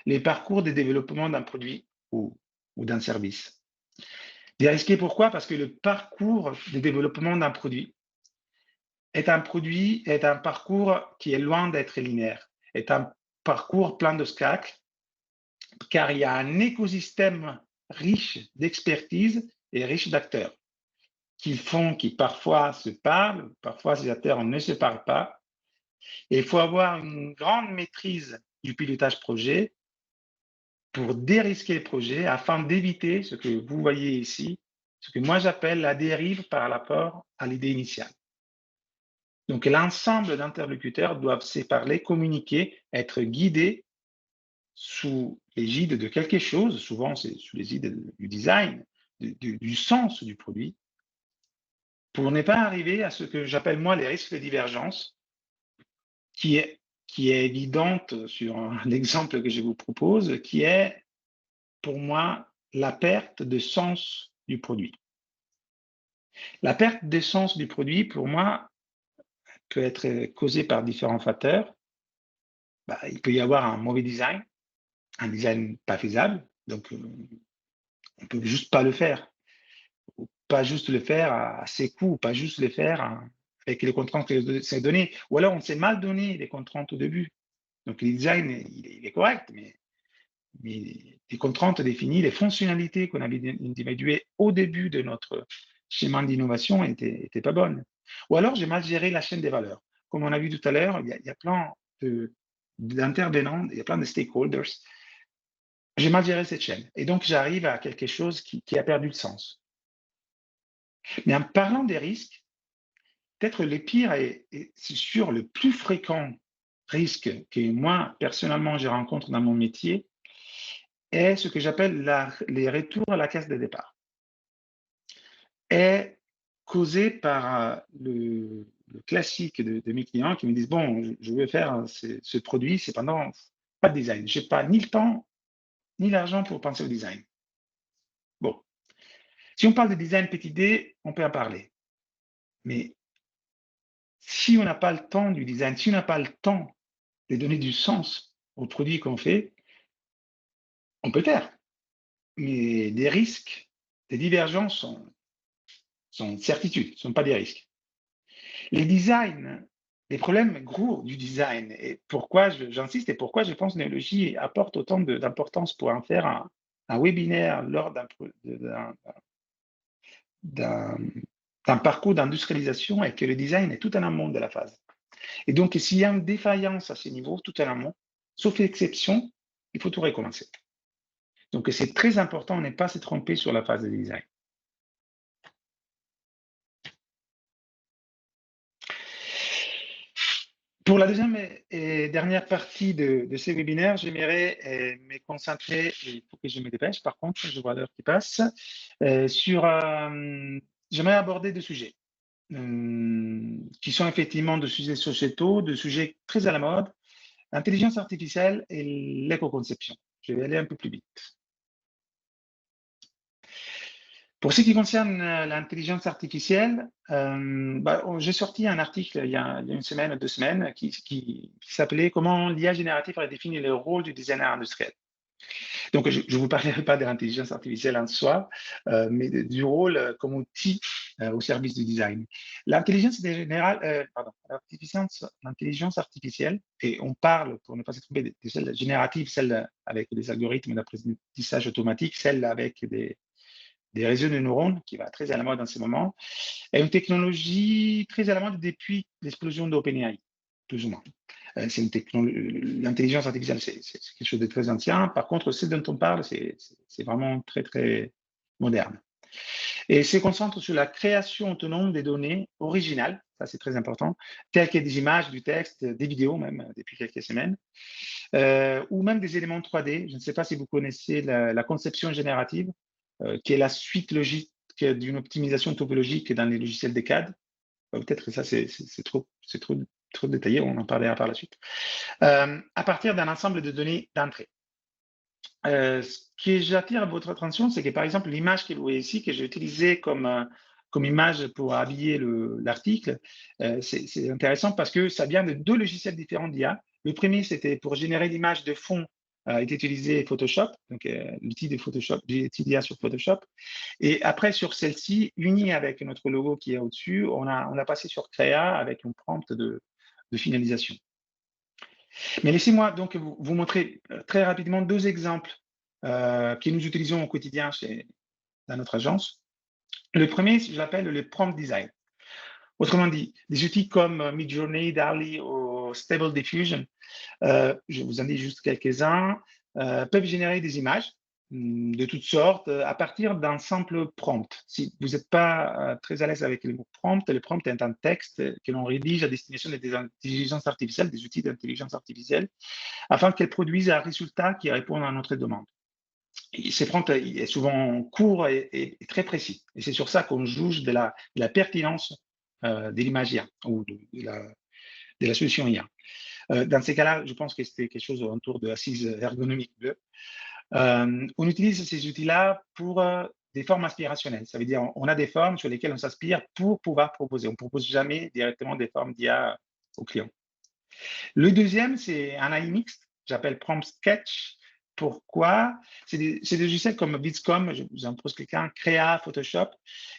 les parcours de développement d'un produit ou d'un service. Dérisquer pourquoi? Parce que le parcours de développement d'un produit est un parcours qui est loin d'être linéaire, est un parcours plein d'obstacles, car il y a un écosystème riche d'expertise et riche d'acteurs qui parfois se parlent, parfois ces acteurs ne se parlent pas. Et il faut avoir une grande maîtrise du pilotage projet pour dérisquer le projet afin d'éviter ce que vous voyez ici, ce que moi j'appelle la dérive par rapport à l'idée initiale. Donc l'ensemble d'interlocuteurs doivent se parler, communiquer, être guidés sous l'égide de quelque chose, souvent c'est sous l'égide du design, du sens du produit, pour ne pas arriver à ce que j'appelle moi les risques de divergence, qui est évidente sur l'exemple que je vous propose, qui est pour moi la perte de sens du produit. La perte de sens du produit, pour moi, peut être causée par différents facteurs. Il peut y avoir un mauvais design, un design pas faisable, donc on peut juste pas le faire, ou pas juste le faire à ses coûts, pas juste le faire avec les contraintes que c'est donné, ou alors on s'est mal donné les contraintes au début. Donc le design, il est correct, mais les contraintes définies, les fonctionnalités qu'on avait individuées au début de notre schéma d'innovation n'étaient pas bonnes. Ou alors j'ai mal géré la chaîne des valeurs. Comme on a vu tout à l'heure, il y a plein d'intervenants, il y a plein de stakeholders. J'ai mal géré cette chaîne. Et donc, j'arrive à quelque chose qui a perdu le sens. Mais en parlant des risques, peut-être le pire et c'est sûr le plus fréquent risque que moi, personnellement, je rencontre dans mon métier est ce que j'appelle les retours à la case de départ. Est causé par le classique de mes clients qui me disent, bon, je veux faire ce produit, cependant, pas de design. Je n'ai pas ni le temps ni l'argent pour penser au design. Bon, si on parle de design petit d, on peut en parler. Mais si on n'a pas le temps du design, si on n'a pas le temps de donner du sens au produit qu'on fait, on peut faire. Mais des risques, des divergences sont certitudes, ne sont pas des risques. Les designs, les problèmes gros du design, et pourquoi j'insiste et pourquoi je pense que Neology apporte autant d'importance pour en faire un webinaire lors d'un parcours d'industrialisation et que le design est tout en amont de la phase. Et donc, s'il y a une défaillance à ce niveau, tout en amont, sauf exception, il faut tout recommencer. Donc, c'est très important de ne pas se tromper sur la phase de design. Pour la deuxième et dernière partie de ce webinaire, j'aimerais me concentrer, il faut que je me dépêche par contre, je vois l'heure qui passe, j'aimerais aborder deux sujets qui sont effectivement de sujets sociétaux, de sujets très à la mode, l'intelligence artificielle et l'éco-conception. Je vais aller un peu plus vite. Pour ce qui concerne l'intelligence artificielle, j'ai sorti un article il y a une semaine, 2 semaines, qui s'appelait « Comment l'IA générative redéfinit le rôle du designer industriel ». Donc, je ne vous parlerai pas de l'intelligence artificielle en soi, mais du rôle comme outil au service du design. L'intelligence artificielle, et on parle, pour ne pas se tromper, de celle générative, celle avec des algorithmes d'apprentissage automatique, celle avec des réseaux de neurones, qui va très à la mode en ce moment, est une technologie très à la mode depuis l'explosion d'OpenAI, plus ou moins. C'est une l'intelligence artificielle, c'est quelque chose de très ancien. Par contre, ce dont on parle, c'est vraiment très, très moderne. Et se concentre sur la création autonome des données originales, ça c'est très important, telles que des images, du texte, des vidéos même, depuis quelques semaines, ou même des éléments 3D. Je ne sais pas si vous connaissez la conception générative, qui est la suite logique d'une optimisation topologique dans les logiciels de CAD. Peut-être que ça, c'est trop détaillé, on en parlera par la suite. À partir d'un ensemble de données d'entrée. Ce que j'attire votre attention, c'est que par exemple, l'image que vous voyez ici, que j'ai utilisée comme image pour habiller l'article, c'est intéressant parce que ça vient de deux logiciels différents d'IA. Le premier, c'était pour générer l'image de fond, est utilisé Photoshop, donc l'outil de Photoshop, d'IA sur Photoshop. Et après, sur celle-ci, unie avec notre logo qui est au-dessus, on a passé sur Créa avec une prompt de finalisation. Mais laissez-moi donc vous montrer très rapidement deux exemples que nous utilisons au quotidien dans notre agence. Le premier, je l'appelle le prompt design. Autrement dit, des outils comme Midjourney, DALL-E ou Stable Diffusion, je vous en dis juste quelques-uns, peuvent générer des images de toutes sortes à partir d'un simple prompt. Si vous n'êtes pas très à l'aise avec le prompt est un texte que l'on rédige à destination des intelligences artificielles, des outils d'intelligence artificielle, afin qu'elles produisent un résultat qui répond à notre demande. Et ces prompts est souvent court et très précis. Et c'est sur ça qu'on juge de la pertinence de l'image IA ou de la solution IA. Dans ces cas-là, je pense que c'était quelque chose autour de assise ergonomique 2. On utilise ces outils-là pour des formes aspirationnelles. Ça veut dire on a des formes sur lesquelles on s'aspire pour pouvoir proposer. On ne propose jamais directement des formes d'IA aux clients. Le deuxième, c'est un AI mixte, j'appelle Prompt Sketch. Pourquoi? C'est des logiciels comme Bitscom, je vous en pose quelqu'un, Créa, Photoshop,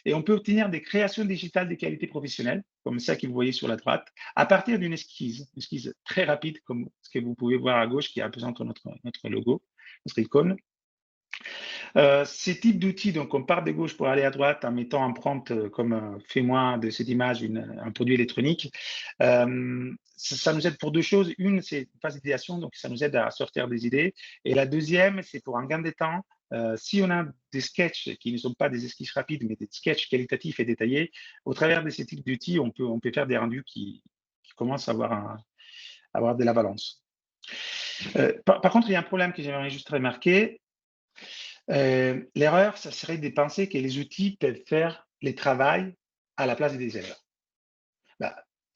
et on peut obtenir des créations digitales de qualité professionnelle, comme ça que vous voyez sur la droite, à partir d'une esquisse très rapide, comme ce que vous pouvez voir à gauche, qui représente notre logo, notre icône. Ces types d'outils, donc on part de gauche pour aller à droite en mettant un prompt comme fais-moi de cette image un produit électronique. Ça nous aide pour deux choses. Une, c'est une phase d'idéation, donc ça nous aide à sortir des idées. Et la deuxième, c'est pour un gain de temps. Si on a des sketchs qui ne sont pas des esquisses rapides, mais des sketchs qualitatifs et détaillés, au travers de ces types d'outils, on peut faire des rendus qui commencent à avoir de la valence. Par contre, il y a un problème que j'aimerais juste remarquer. L'erreur, ça serait de penser que les outils peuvent faire les travaux à la place des designers.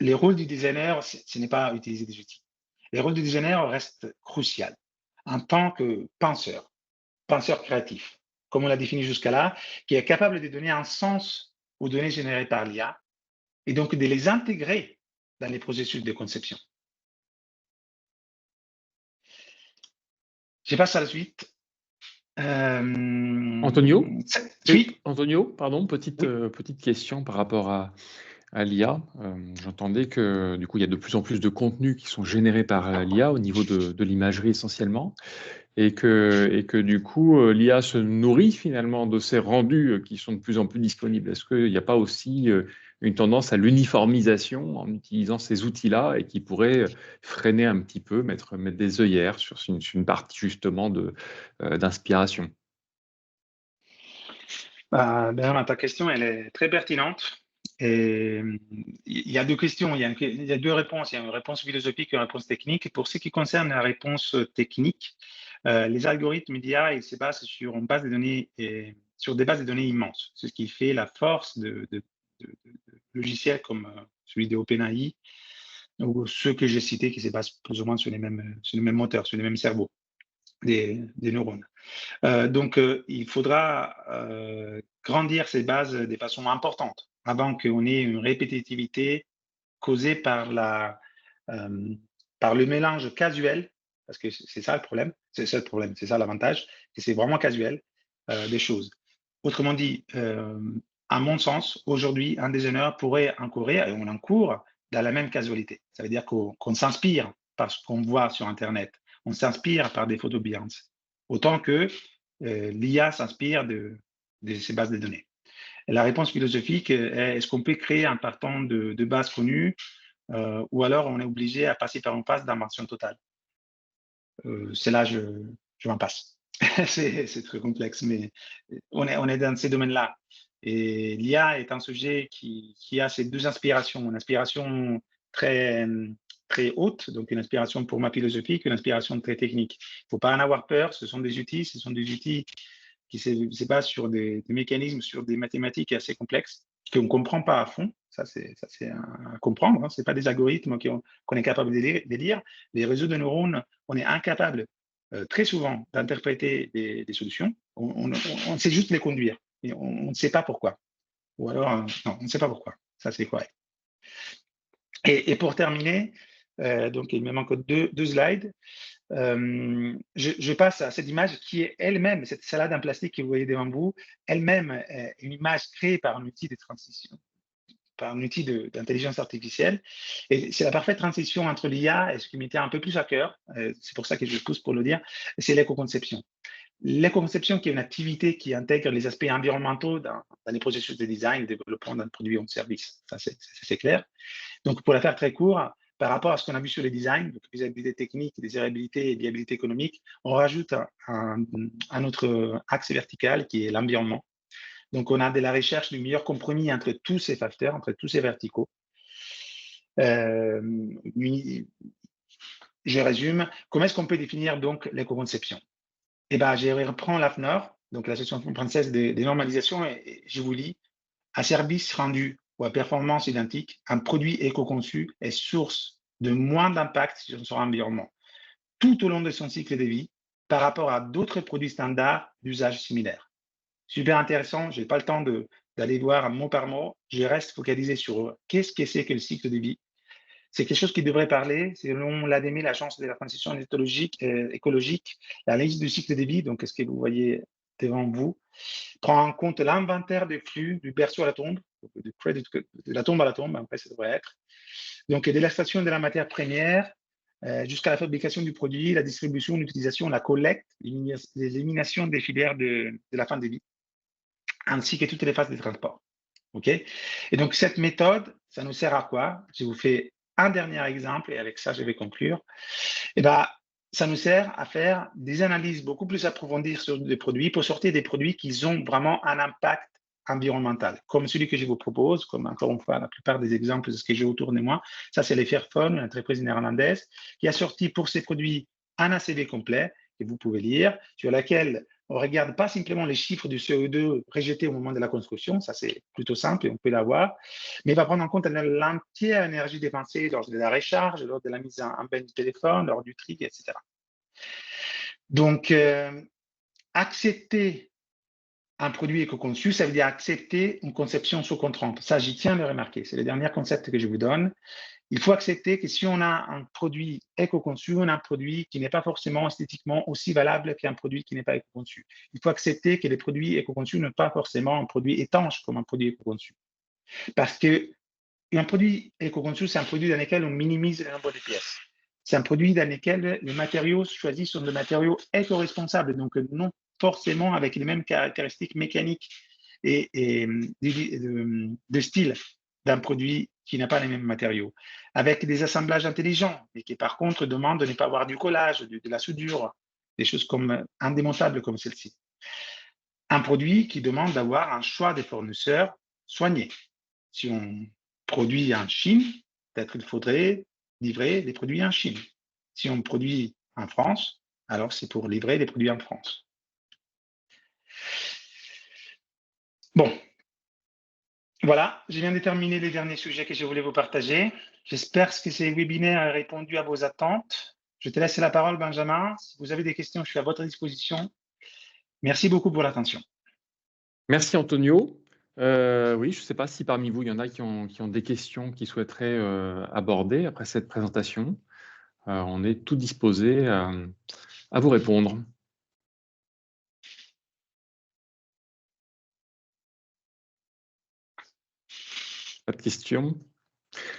Le rôle du designer, ce n'est pas utiliser des outils. Le rôle du designer reste crucial en tant que penseur créatif, comme on l'a défini jusqu'à là, qui est capable de donner un sens aux données générées par l'IA et donc de les intégrer dans les processus de conception. Je passe à la suite. Antonio, oui. Antonio, pardon, petite question par rapport à l'IA. J'entendais que du coup, il y a de plus en plus de contenus qui sont générés par l'IA au niveau de l'imagerie essentiellement, et que du coup, l'IA se nourrit finalement de ces rendus qui sont de plus en plus disponibles. Est-ce qu'il n'y a pas aussi une tendance à l'uniformisation en utilisant ces outils-là et qui pourrait freiner un petit peu, mettre des œillères sur une partie justement d'inspiration? Bernard, ta question, elle est très pertinente. Et il y a deux questions, il y a deux réponses. Il y a une réponse philosophique et une réponse technique. Et pour ce qui concerne la réponse technique, les algorithmes d'IA, ils se basent sur des bases de données immenses. C'est ce qui fait la force de logiciels comme celui de OpenAI ou ceux que j'ai cités qui se basent plus ou moins sur les mêmes moteurs, sur les mêmes cerveaux des neurones. Donc, il faudra grandir ces bases de façon importante avant qu'on ait une répétitivité causée par le mélange casuel, parce que c'est ça le problème, c'est ça l'avantage, que c'est vraiment casuel des choses. Autrement dit, à mon sens, aujourd'hui, un designer pourrait encourir, et on encourt, dans la même casualité. Ça veut dire qu'on s'inspire par ce qu'on voit sur Internet, on s'inspire par des photos Behance, autant que l'IA s'inspire de de ces bases de données. Et la réponse philosophique est, est-ce qu'on peut créer un partant de bases connues ou alors on est obligé à passer par une phase d'invention totale? C'est là, je m'en passe. C'est très complexe, mais on est dans ces domaines-là. Et l'IA est un sujet qui a ces deux inspirations, une inspiration très, très haute, donc une inspiration pour ma philosophie, une inspiration très technique. Il ne faut pas en avoir peur, ce sont des outils qui se basent sur des mécanismes, sur des mathématiques assez complexes qu'on ne comprend pas à fond. Ça, c'est à comprendre. Hein. Ce n'est pas des algorithmes qu'on est capable de lire. Les réseaux de neurones, on est incapable très souvent d'interpréter des solutions. On sait juste les conduire. Et on ne sait pas pourquoi. Ou alors, non, on ne sait pas pourquoi. Ça, c'est correct. Et pour terminer, donc il me manque deux slides. Je passe à cette image qui est elle-même, cette salade en plastique que vous voyez devant vous, elle-même une image créée par un outil de transition, par un outil d'intelligence artificielle. Et c'est la parfaite transition entre l'IA et ce qui m'était un peu plus à cœur, c'est pour ça que je pousse pour le dire, c'est l'éco-conception. L'éco-conception qui est une activité qui intègre les aspects environnementaux dans les processus de design, de développement d'un produit ou de service. Ça, c'est clair. Donc, pour la faire très court, par rapport à ce qu'on a vu sur les designs, donc faisabilité technique, désirabilité et viabilité économique, on rajoute un autre axe vertical qui est l'environnement. Donc, on a de la recherche du meilleur compromis entre tous ces facteurs, entre tous ces verticaux. Je résume. Comment est-ce qu'on peut définir donc l'éco-conception? Eh bien, je reprends l'AFNOR, donc l'Association française des normalisations, et je vous lis. Un service rendu ou à performance identique, un produit éco-conçu est source de moins d'impact sur son environnement tout au long de son cycle de vie par rapport à d'autres produits standards d'usage similaire. Super intéressant, je n'ai pas le temps d'aller voir mot par mot, je reste focalisé sur qu'est-ce que c'est que le cycle de vie. C'est quelque chose qui devrait parler, selon l'ADEME, l'Agence de la transition écologique, la liste du cycle de vie, donc ce que vous voyez devant vous, prend en compte l'inventaire des flux du berceau à la tombe, de la tombe à la tombe, après ça devrait être, donc de l'extraction de la matière première jusqu'à la fabrication du produit, la distribution, l'utilisation, la collecte, l'élimination des filières de la fin de vie, ainsi que toutes les phases de transport. Okay, et donc, cette méthode, ça nous sert à quoi? Je vous fais un dernier exemple et avec ça, je vais conclure. Eh ben, ça nous sert à faire des analyses beaucoup plus approfondies sur des produits pour sortir des produits qui ont vraiment un impact environnemental, comme celui que je vous propose, comme encore une fois, la plupart des exemples de ce que j'ai autour de moi. Ça, c'est les Fairphone, une entreprise néerlandaise, qui a sorti pour ses produits un ACV complet que vous pouvez lire, sur laquelle on ne regarde pas simplement les chiffres du CO2 rejetés au moment de la construction, ça c'est plutôt simple et on peut l'avoir, mais il va prendre en compte l'entière énergie dépensée lors de la recharge, lors de la mise en bain du téléphone, lors du tri, etc. Donc, accepter un produit éco-conçu, ça veut dire accepter une conception sous contrainte. Ça, j'y tiens à le remarquer. C'est le dernier concept que je vous donne. Il faut accepter que si on a un produit éco-conçu, on a un produit qui n'est pas forcément esthétiquement aussi valable qu'un produit qui n'est pas éco-conçu. Il faut accepter que les produits éco-conçus ne sont pas forcément un produit étanche comme un produit éco-conçu. Parce qu'un produit éco-conçu, c'est un produit dans lequel on minimise le nombre de pièces. C'est un produit dans lequel les matériaux choisis sont des matériaux éco-responsables, donc non forcément avec les mêmes caractéristiques mécaniques et de style d'un produit qui n'a pas les mêmes matériaux, avec des assemblages intelligents et qui par contre demandent de ne pas avoir du collage, de la soudure, des choses comme indémontables comme celle-ci. Un produit qui demande d'avoir un choix des fournisseurs soigné. Si on produit en Chine, peut-être qu'il faudrait livrer des produits en Chine. Si on produit en France, alors c'est pour livrer des produits en France. Bon, voilà, je viens de terminer les derniers sujets que je voulais vous partager. J'espère que ces webinaires ont répondu à vos attentes. Je te laisse la parole, Benjamin. Si vous avez des questions, je suis à votre disposition. Merci beaucoup pour l'attention. Merci Antonio. Oui, je ne sais pas si parmi vous, il y en a qui ont des questions qu'ils souhaiteraient aborder après cette présentation. On est tout disposé à vous répondre. Pas de questions?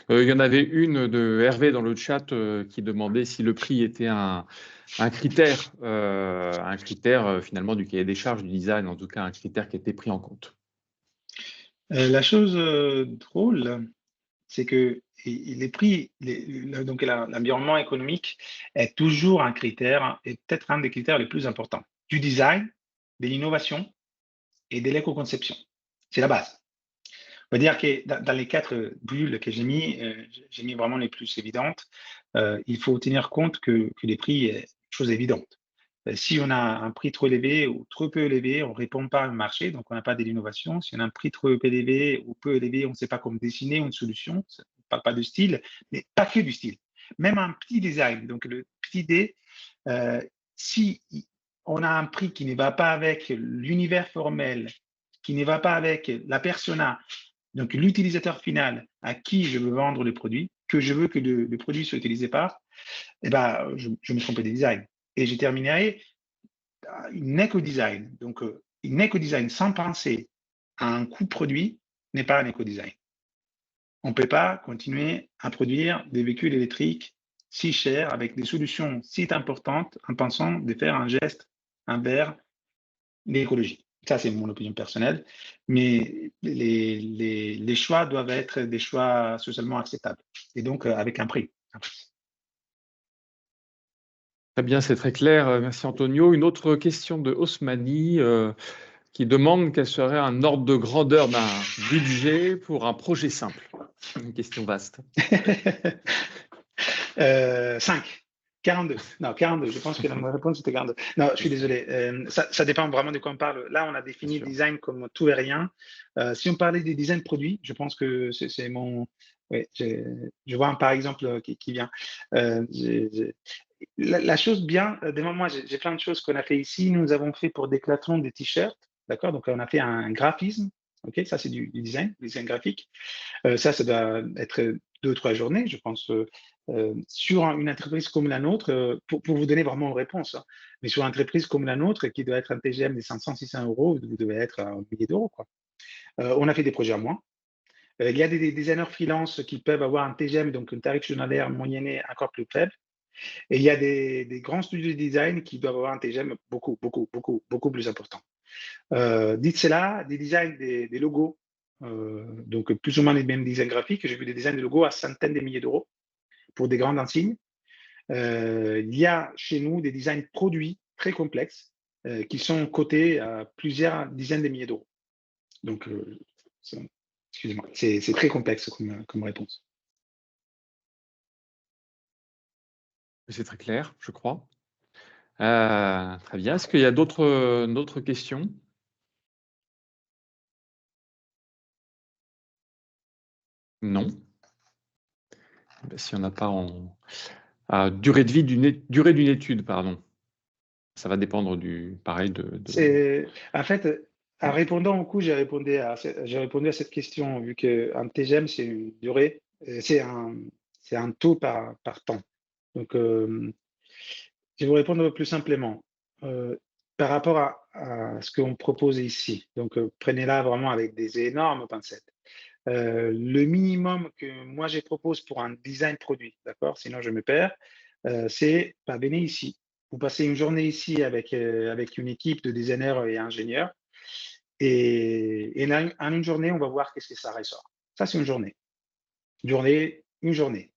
Il y en avait une de Hervé dans le chat qui demandait si le prix était un critère finalement du cahier des charges du design, en tout cas un critère qui était pris en compte. La chose drôle, c'est que les prix, donc l'environnement économique est toujours un critère, et peut-être un des critères les plus importants du design, de l'innovation et de l'éco-conception. C'est la base. On va dire que dans les 4 bulles que j'ai mis vraiment les plus évidentes. Il faut tenir compte que les prix est une chose évidente. Si on a un prix trop élevé ou trop peu élevé, on ne répond pas au marché, donc on n'a pas de l'innovation. Si on a un prix trop élevé ou peu élevé, on ne sait pas comment dessiner une solution. On ne parle pas de style, mais pas que du style. Même un petit design, donc le petit dé, si on a un prix qui ne va pas avec l'univers formel, qui ne va pas avec la persona, donc l'utilisateur final à qui je veux vendre le produit, que je veux que le produit soit utilisé par, eh ben, je me trompais de design. Et j'ai terminé une éco-design. Donc, une éco-design sans penser à un coût produit n'est pas un éco-design. On ne peut pas continuer à produire des véhicules électriques si chers avec des solutions si importantes en pensant de faire un geste envers l'écologie. Ça, c'est mon opinion personnelle. Mais les choix doivent être des choix socialement acceptables. Et donc, avec un prix. Très bien, c'est très clair. Merci Antonio. Une autre question de Osmani qui demande quel serait un ordre de grandeur d'un budget pour un projet simple. Une question vaste. 5. 42. Non, 42. Je pense que ma réponse était 42. Non, je suis désolé. Ça dépend vraiment de quoi on parle. Là, on a défini le design comme tout et rien. Si on parlait des designs produits, je pense que c'est mon. Oui, je vois un par exemple qui vient. La chose bien, devant moi, j'ai plein de choses qu'on a fait ici. Nous avons fait pour Decathlon des t-shirts. D'accord? Donc, on a fait un graphisme. OK? Ça, c'est du design graphique. Ça doit être 2 ou 3 journées, je pense, sur une entreprise comme la nôtre, pour vous donner vraiment une réponse. Hein. Mais sur une entreprise comme la nôtre, qui doit être un TGM de 500-600 euros, vous devez être à un millier d'euros. Quoi. On a fait des projets à moins. Il y a des designers freelance qui peuvent avoir un TGM, donc un tarif journalier moyenné encore plus faible. Et il y a des grands studios de design qui doivent avoir un TGM beaucoup plus important. Dites cela, des designs des logos, donc plus ou moins les mêmes designs graphiques. J'ai vu des designs de logos à centaines de milliers d'euros pour des grandes enseignes. Il y a chez nous des designs produits très complexes qui sont cotés à plusieurs dizaines de milliers d'euros. Donc, excusez-moi, c'est très complexe comme réponse. C'est très clair, je crois. Très bien. Est-ce qu'il y a d'autres questions? Non. S'il n'y en a pas durée d'une étude, pardon. Ça va dépendre pareil En fait, en répondant au coup, j'ai répondu à cette question, vu qu'un TGM, c'est une durée, c'est un taux par temps. Donc, je vais vous répondre plus simplement. Par rapport à ce qu'on propose ici, donc prenez-la vraiment avec des énormes pincettes. Le minimum que moi je propose pour un design produit, d'accord, sinon je me perds, c'est venez ici. Vous passez une journée ici avec une équipe de designers et ingénieurs, et en une journée, on va voir qu'est-ce que ça ressort. Ça, c'est une journée. Une journée.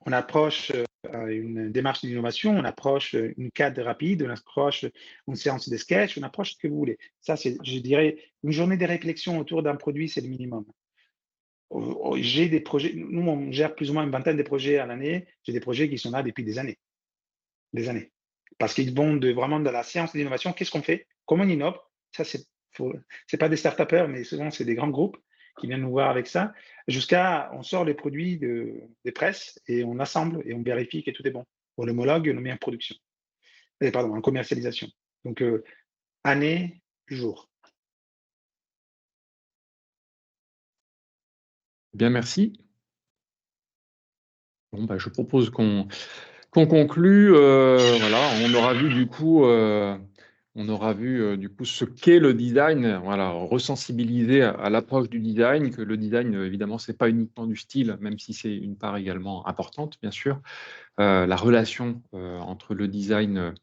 On approche une démarche d'innovation, on approche une cadre rapide, on approche une séance de sketch, on approche ce que vous voulez. Ça, c'est, je dirais, une journée de réflexion autour d'un produit, c'est le minimum. J'ai des projets, nous on gère plus ou moins une vingtaine de projets à l'année, j'ai des projets qui sont là depuis des années. Parce qu'ils vont vraiment de la science d'innovation, qu'est-ce qu'on fait, comment on innove, ça c'est pas des start-upers, mais souvent c'est des grands groupes qui viennent nous voir avec ça, jusqu'à on sort les produits des presses et on assemble et on vérifie que tout est bon. On l'homologue et on le met en production. En commercialisation. Donc année, jour. Bien, merci. Bon, je propose qu'on conclue. Voilà, on aura vu du coup On aura vu du coup ce qu'est le design, voilà, resensibiliser à l'approche du design, que le design, évidemment, c'est pas uniquement du style, même si c'est une part également importante, bien sûr. La relation entre le design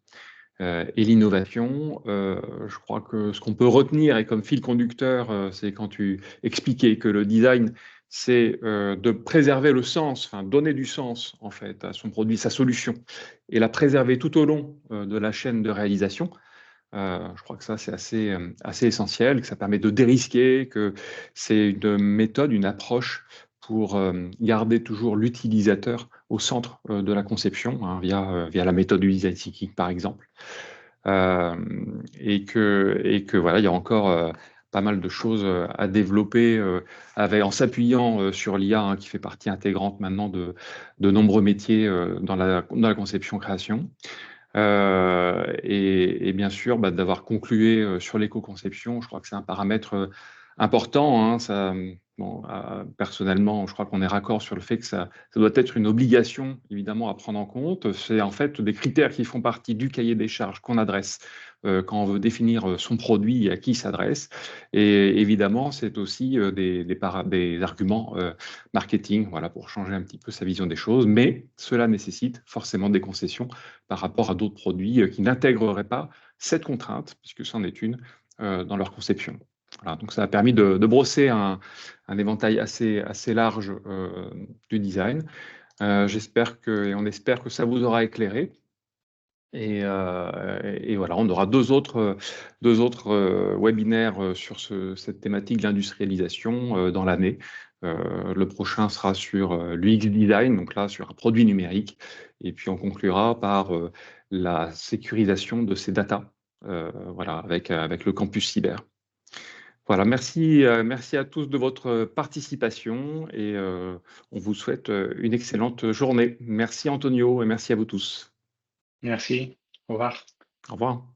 et l'innovation. Je crois que ce qu'on peut retenir et comme fil conducteur, c'est quand tu expliquais que le design, c'est de préserver le sens, enfin donner du sens en fait à son produit, sa solution, et la préserver tout au long de la chaîne de réalisation. Je crois que ça, c'est assez essentiel, que ça permet de dérisquer, que c'est une méthode, une approche pour garder toujours l'utilisateur au centre de la conception, hein, via la méthode du design thinking, par exemple. Et que voilà, il y a encore pas mal de choses à développer en s'appuyant sur l'IA, hein, qui fait partie intégrante maintenant de nombreux métiers dans la conception-création. Et bien sûr, d'avoir conclué sur l'éco-conception, je crois que c'est un paramètre important, hein. Bon, personnellement, je crois qu'on est raccord sur le fait que ça doit être une obligation, évidemment, à prendre en compte. C'est en fait des critères qui font partie du cahier des charges qu'on adresse quand on veut définir son produit et à qui il s'adresse. Et évidemment, c'est aussi des arguments marketing, voilà, pour changer un petit peu sa vision des choses. Mais cela nécessite forcément des concessions par rapport à d'autres produits qui n'intégreraient pas cette contrainte, puisque c'en est une, dans leur conception. Voilà, donc ça a permis de brosser un éventail assez large du design. J'espère et on espère que ça vous aura éclairé. Et voilà, on aura deux autres webinaires sur cette thématique de l'industrialisation dans l'année. Le prochain sera sur l'UX design, donc là sur un produit numérique, et puis on conclura par la sécurisation de ces data, voilà, avec le campus cyber. Voilà, merci à tous de votre participation et on vous souhaite une excellente journée. Merci Antonio et merci à vous tous. Merci. Au revoir. Au revoir.